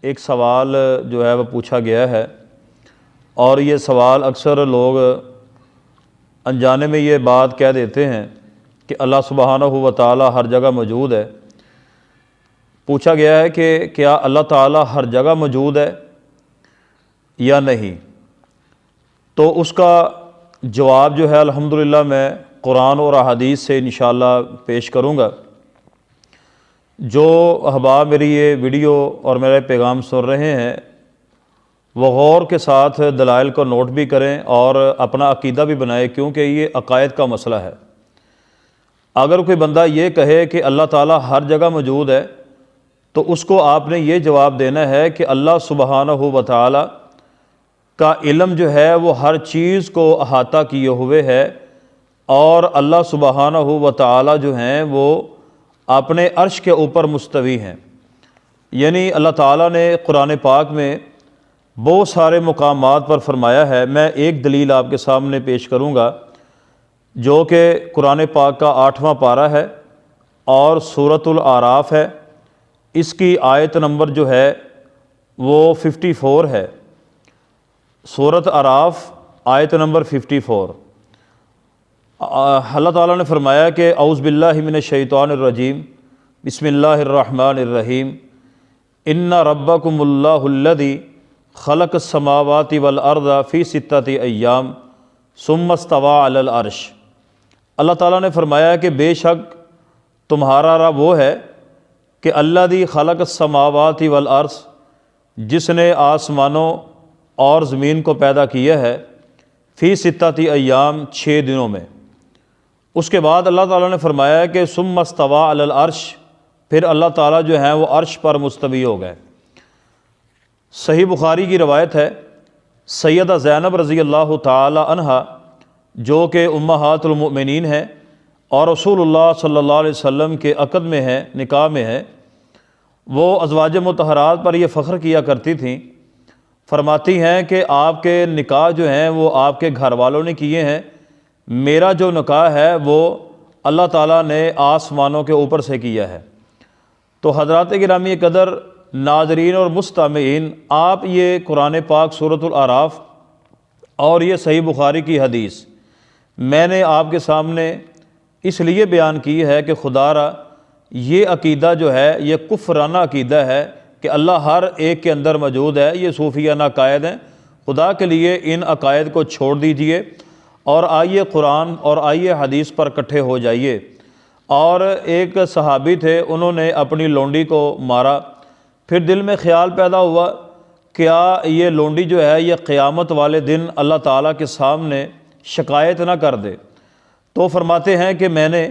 ایک سوال جو ہے وہ پوچھا گیا ہے، اور یہ سوال اکثر لوگ انجانے میں یہ بات کہہ دیتے ہیں کہ اللہ سبحانہ و تعالی ہر جگہ موجود ہے۔ پوچھا گیا ہے کہ کیا اللہ تعالی ہر جگہ موجود ہے یا نہیں؟ تو اس کا جواب جو ہے الحمدللہ میں قرآن اور احادیث سے انشاءاللہ پیش کروں گا۔ جو احباب میری یہ ویڈیو اور میرے پیغام سن رہے ہیں وہ غور کے ساتھ دلائل کو نوٹ بھی کریں اور اپنا عقیدہ بھی بنائیں، کیونکہ یہ عقائد کا مسئلہ ہے۔ اگر کوئی بندہ یہ کہے کہ اللہ تعالیٰ ہر جگہ موجود ہے تو اس کو آپ نے یہ جواب دینا ہے کہ اللہ سبحانہ و تعالی کا علم جو ہے وہ ہر چیز کو احاطہ کیے ہوئے ہے، اور اللہ سبحانہ و تعالی جو ہیں وہ اپنے عرش کے اوپر مستوی ہیں۔ یعنی اللہ تعالیٰ نے قرآن پاک میں بہت سارے مقامات پر فرمایا ہے۔ میں ایک دلیل آپ کے سامنے پیش کروں گا جو کہ قرآن پاک کا 8واں پارہ ہے اور سورۃ الاعراف ہے۔ اس کی آیت نمبر جو ہے وہ 54 ہے۔ سورۃ اعراف آیت نمبر 54۔ اللہ تعالیٰ نے فرمایا کہ اعوذ باللہ من الشیطان الرجیم، بسم اللہ الرحمن الرحیم، ان ربکم اللہ الذی خلق السماوات والارض فی ستۃ ایام ثم استوی علی العرش۔ اللہ تعالیٰ نے فرمایا کہ بے شک تمہارا رب وہ ہے کہ الذی خلق السماوات والارض، جس نے آسمانوں اور زمین کو پیدا کیا ہے، فی ستۃ ایام 6 دنوں میں۔ اس کے بعد اللہ تعالیٰ نے فرمایا کہ ثم استوی علی العرش، پھر اللہ تعالیٰ جو ہیں وہ عرش پر مستوی ہو گئے۔ صحیح بخاری کی روایت ہے، سیدہ زینب رضی اللہ تعالی عنہا جو کہ امہات المؤمنین ہیں اور رسول اللہ صلی اللہ علیہ وسلم کے عقد میں ہیں، نکاح میں ہیں، وہ ازواج مطہرات پر یہ فخر کیا کرتی تھیں، فرماتی ہیں کہ آپ کے نکاح جو ہیں وہ آپ کے گھر والوں نے کیے ہیں، میرا جو نکاح ہے وہ اللہ تعالیٰ نے آسمانوں کے اوپر سے کیا ہے۔ تو حضرات گرامی قدر ناظرین اور مستمعین، آپ یہ قرآن پاک سورۃ الاعراف اور یہ صحیح بخاری کی حدیث میں نے آپ کے سامنے اس لیے بیان کی ہے کہ خدا را یہ عقیدہ جو ہے یہ کفرانہ عقیدہ ہے کہ اللہ ہر ایک کے اندر موجود ہے۔ یہ صوفیانہ عقائد ہیں، خدا کے لیے ان عقائد کو چھوڑ دیجئے اور آئیے قرآن اور آئیے حدیث پر اکٹھے ہو جائیے۔ اور ایک صحابی تھے، انہوں نے اپنی لونڈی کو مارا، پھر دل میں خیال پیدا ہوا کیا یہ لونڈی جو ہے یہ قیامت والے دن اللہ تعالیٰ کے سامنے شکایت نہ کر دے؟ تو فرماتے ہیں کہ میں نے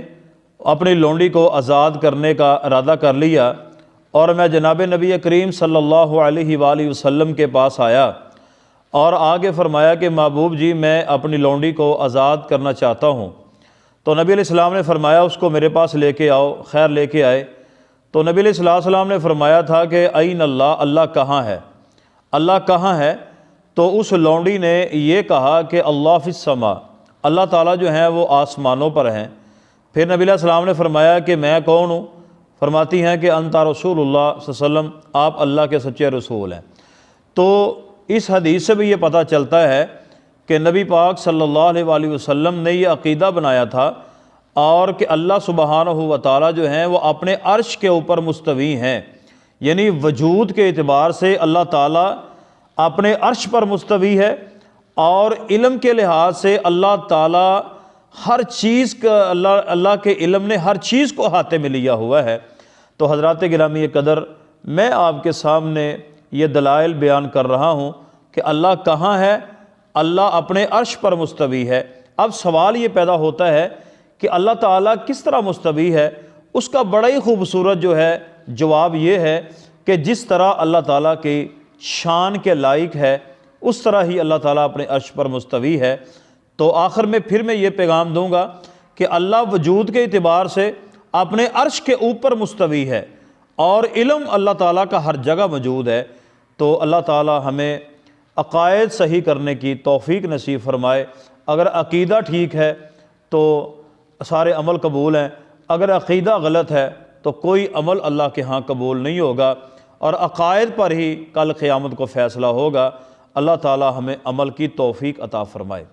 اپنی لونڈی کو آزاد کرنے کا ارادہ کر لیا اور میں جناب نبی کریم صلی اللہ علیہ وآلہ وسلم کے پاس آیا اور آگے فرمایا کہ محبوب جی میں اپنی لونڈی کو آزاد کرنا چاہتا ہوں۔ تو نبی علیہ السلام نے فرمایا اس کو میرے پاس لے کے آؤ۔ خیر لے کے آئے تو نبی علیہ السلام نے فرمایا تھا کہ این اللہ، اللہ کہاں ہے؟ اللہ کہاں ہے؟ تو اس لونڈی نے یہ کہا کہ اللہ فی السماء، اللہ تعالیٰ جو ہیں وہ آسمانوں پر ہیں۔ پھر نبی علیہ السلام نے فرمایا کہ میں کون ہوں؟ فرماتی ہیں کہ انت رسول اللہ صلی اللہ علیہ وسلم، آپ اللہ کے سچے رسول ہیں۔ تو اس حدیث سے بھی یہ پتہ چلتا ہے کہ نبی پاک صلی اللہ علیہ وآلہ وسلم نے یہ عقیدہ بنایا تھا اور کہ اللہ سبحانہ و تعالیٰ جو ہیں وہ اپنے عرش کے اوپر مستوی ہیں، یعنی وجود کے اعتبار سے اللہ تعالیٰ اپنے عرش پر مستوی ہے، اور علم کے لحاظ سے اللہ تعالیٰ ہر چیز کا اللہ کے علم نے ہر چیز کو احاطے میں لیا ہوا ہے۔ تو حضرات گرامی قدر، میں آپ کے سامنے یہ دلائل بیان کر رہا ہوں کہ اللہ کہاں ہے، اللہ اپنے عرش پر مستوی ہے۔ اب سوال یہ پیدا ہوتا ہے کہ اللہ تعالیٰ کس طرح مستوی ہے؟ اس کا بڑا ہی خوبصورت جو ہے جواب یہ ہے کہ جس طرح اللہ تعالیٰ کی شان کے لائق ہے اس طرح ہی اللہ تعالیٰ اپنے عرش پر مستوی ہے۔ تو آخر میں پھر میں یہ پیغام دوں گا کہ اللہ وجود کے اعتبار سے اپنے عرش کے اوپر مستوی ہے اور علم اللہ تعالیٰ کا ہر جگہ موجود ہے۔ تو اللہ تعالیٰ ہمیں عقائد صحیح کرنے کی توفیق نصیب فرمائے۔ اگر عقیدہ ٹھیک ہے تو سارے عمل قبول ہیں، اگر عقیدہ غلط ہے تو کوئی عمل اللہ کے ہاں قبول نہیں ہوگا۔ اور عقائد پر ہی کل قیامت کو فیصلہ ہوگا۔ اللہ تعالی ہمیں عمل کی توفیق عطا فرمائے۔